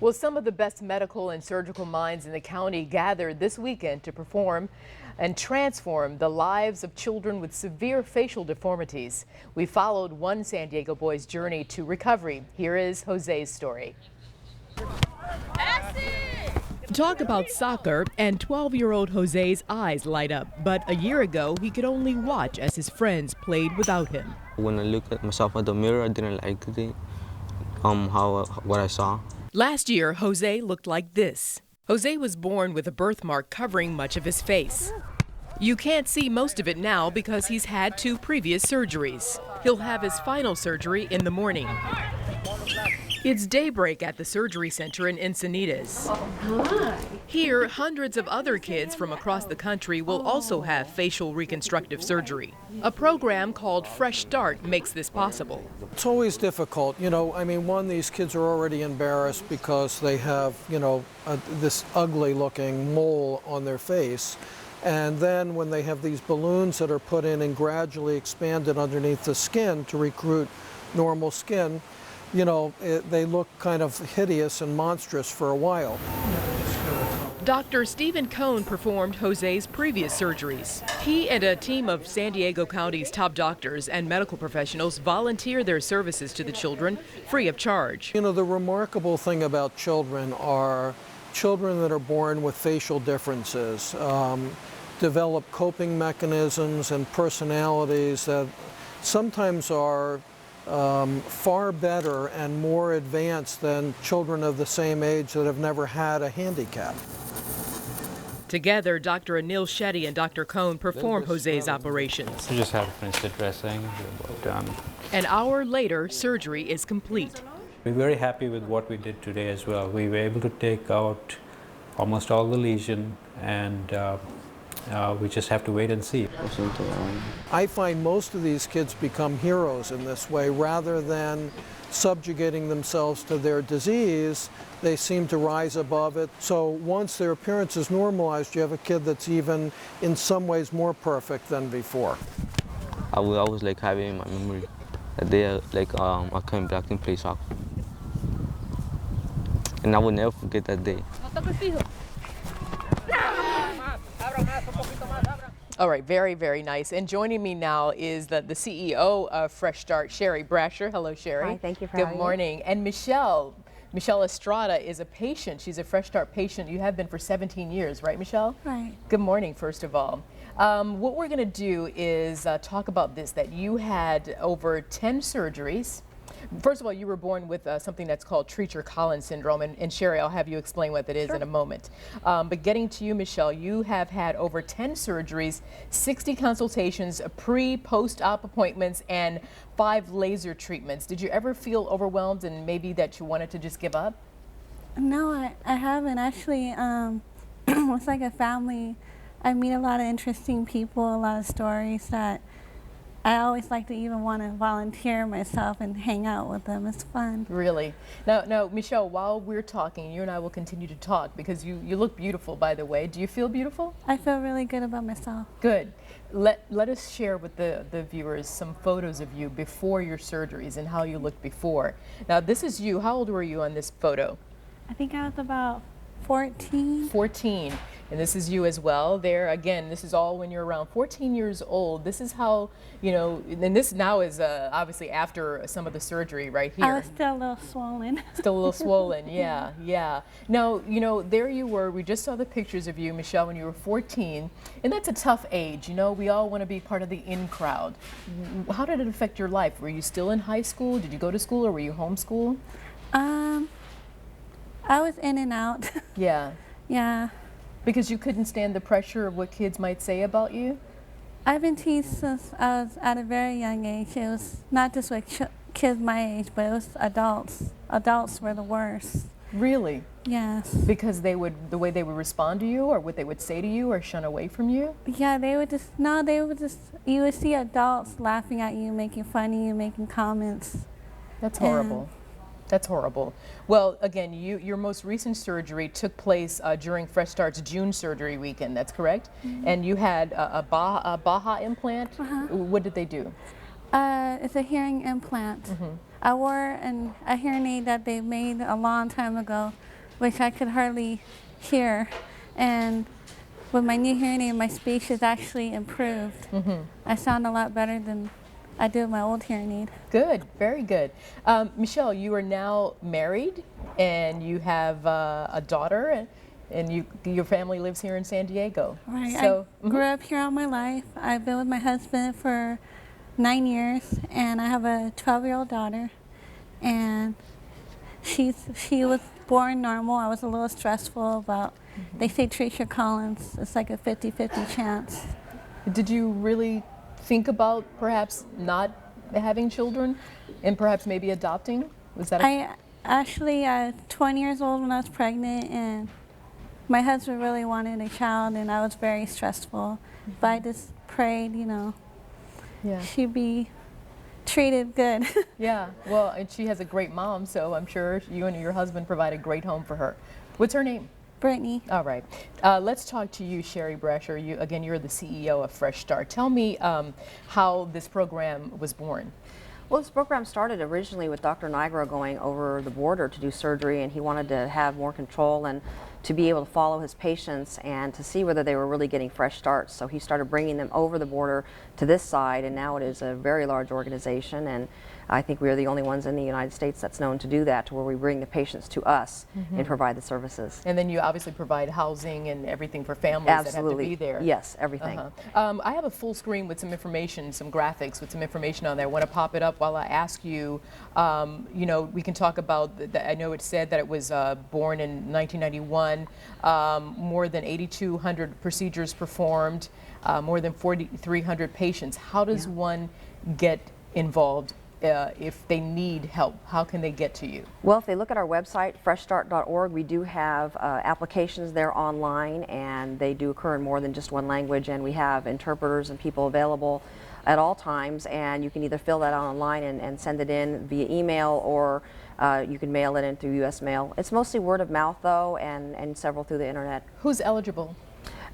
Well, some of the best medical and surgical minds in the county gathered this weekend to perform and transform the lives of children with severe facial deformities. We followed one San Diego boy's journey to recovery. Here is Jose's story. Talk about soccer, and 12-year-old Jose's eyes light up. But a year ago, he could only watch as his friends played without him. When I look at myself in the mirror, I didn't like it, what I saw. Last year, Jose looked like this. Jose was born with a birthmark covering much of his face. You can't see most of it now because he's had 2 previous surgeries. He'll have his final surgery in the morning. It's daybreak at the surgery center in Encinitas. Here, hundreds of other kids from across the country will also have facial reconstructive surgery. A program called Fresh Start makes this possible. It's always difficult. One, these kids are already embarrassed because they have, this ugly looking mole on their face. And then when they have these balloons that are put in and gradually expanded underneath the skin to recruit normal skin, they look kind of hideous and monstrous for a while. Dr. Stephen Cohn performed Jose's previous surgeries. He and a team of San Diego County's top doctors and medical professionals volunteer their services to the children free of charge. The remarkable thing about children are children that are born with facial differences, develop coping mechanisms and personalities that sometimes are far better and more advanced than children of the same age that have never had a handicap. Together, Dr. Anil Shetty and Dr. Cohn perform Jose's operations. We just have to finish the dressing, we're done. An hour later, surgery is complete. We're very happy with what we did today as well. We were able to take out almost all the lesion, and we just have to wait and see. I find most of these kids become heroes in this way. Rather than subjugating themselves to their disease, they seem to rise above it. So once their appearance is normalized, you have a kid that's even in some ways more perfect than before. I will always have it in my memory that day I came back and play soccer. And I will never forget that day. All right, very, very nice. And joining me now is the CEO of Fresh Start, Shari Brasher. Hello, Shari. Hi, thank you for having having me. Good morning. And Michelle Estrada is a patient. She's a Fresh Start patient. You have been for 17 years, right, Michelle? Right. Good morning, first of all. What we're going to do is talk about this, that you had over 10 surgeries. First of all, you were born with something that's called Treacher-Collins syndrome, and Shari, I'll have you explain what that is in a moment. But getting to you, Michelle, you have had over 10 surgeries, 60 consultations, pre-post-op appointments, and 5 laser treatments. Did you ever feel overwhelmed and maybe that you wanted to just give up? No, I haven't. Actually, it's like a family. I meet a lot of interesting people, a lot of stories that I always like to even want to volunteer myself and hang out with them. It's fun. Really? Now, Michelle, while we're talking, you and I will continue to talk because you look beautiful, by the way. Do you feel beautiful? I feel really good about myself. Good. Let us share with the viewers some photos of you before your surgeries and how you looked before. Now, this is you. How old were you on this photo? I think I was about 14. 14. And this is you as well. There, again, this is all when you're around 14 years old. This is how, and this now is obviously after some of the surgery right here. I was still a little swollen. Still a little swollen, yeah, yeah. Now, there you were. We just saw the pictures of you, Michelle, when you were 14. And that's a tough age. We all want to be part of the in crowd. How did it affect your life? Were you still in high school? Did you go to school or were you homeschooled? I was in and out. Yeah. Yeah. Because you couldn't stand the pressure of what kids might say about you? I've been teased since I was at a very young age. It was not just with kids my age, but it was adults. Adults were the worst. Really? Yes. Because the way they would respond to you or what they would say to you or shun away from you? Yeah, you would see adults laughing at you, making fun of you, making comments. That's horrible. That's horrible. Well, again, your most recent surgery took place during Fresh Start's June surgery weekend. That's correct? Mm-hmm. And you had a Baja implant. Uh-huh. What did they do? It's a hearing implant. Mm-hmm. I wore a hearing aid that they made a long time ago, which I could hardly hear. And with my new hearing aid, my speech has actually improved. I sound a lot better than I did with my old hearing aid. Good, very good. Michelle, you are now married and you have a daughter, and your family lives here in San Diego. Right. So, I grew up here all my life. I've been with my husband for 9 years, and I have a 12-year-old daughter. And she was born normal. I was a little stressful about. They say Tricia Collins. It's like a 50-50 chance. did you really think about perhaps not having children and perhaps maybe adopting? Was that I actually, 20 years old when I was pregnant, and my husband really wanted a child, and I was very stressful. But I just prayed, yeah. she'd be treated good. Yeah, well, and she has a great mom, so I'm sure you and your husband provide a great home for her. What's her name? Brittany. All right. Let's talk to you, Shari Brasher. You're the CEO of Fresh Start. Tell me how this program was born. Well, this program started originally with Dr. Nigro going over the border to do surgery, and he wanted to have more control and to be able to follow his patients and to see whether they were really getting fresh starts. So he started bringing them over the border to this side, and now it is a very large organization, and I think we are the only ones in the United States that's known to do that, to where we bring the patients to us and provide the services. And then you obviously provide housing and everything for families Absolutely. that have to be there. Yes, everything. I have a full screen with some information, some graphics with some information on there. I want to pop it up while I ask you. We can talk about, I know it said that it was born in 1991, more than 8,200 procedures performed, more than 4,300 patients. How does one get involved? If they need help, how can they get to you? Well, if they look at our website, freshstart.org, we do have applications there online, and they do occur in more than just one language, and we have interpreters and people available at all times, and you can either fill that out online and send it in via email, or you can mail it in through U.S. mail. It's mostly word of mouth, though, and several through the internet. Who's eligible?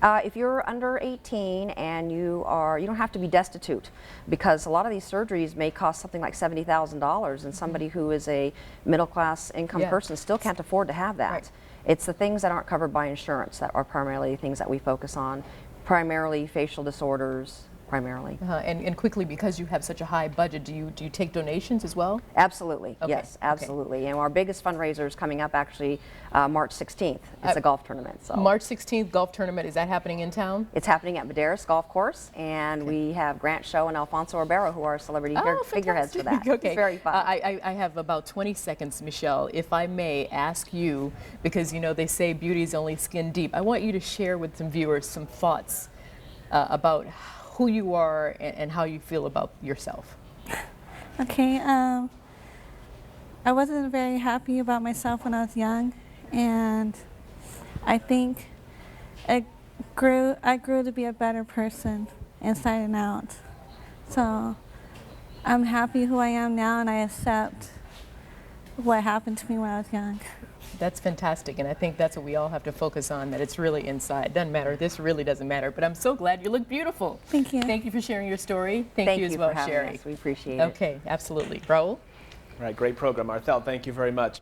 If you're under 18 and you don't have to be destitute, because a lot of these surgeries may cost something like $70,000, and somebody who is a middle-class income person still can't afford to have that. Right. It's the things that aren't covered by insurance that are primarily the things that we focus on, primarily facial disorders, primarily. And quickly, because you have such a high budget, do you take donations as well? Absolutely, Okay. yes, absolutely. And our biggest fundraiser is coming up actually March 16th. It's a golf tournament. So. March 16th golf tournament, is that happening in town? It's happening at Maderas Golf Course, and we have Grant Show and Alfonso Ribeiro, who are celebrity figureheads for that. Okay. It's very fun. I have about 20 seconds, Michelle. If I may ask you, because they say beauty is only skin deep, I want you to share with some viewers some thoughts about who you are and how you feel about yourself. Okay, I wasn't very happy about myself when I was young, and I think I grew to be a better person inside and out. So I'm happy who I am now, and I accept what happened to me when I was young. That's fantastic, and I think that's what we all have to focus on, that it's really inside. Doesn't matter. This really doesn't matter, but I'm so glad you look beautiful. Thank you. Thank you for sharing your story. Thank you as well, for having Shari. us. We appreciate it. Okay, absolutely. Raul? All right, great program. Marthel, thank you very much.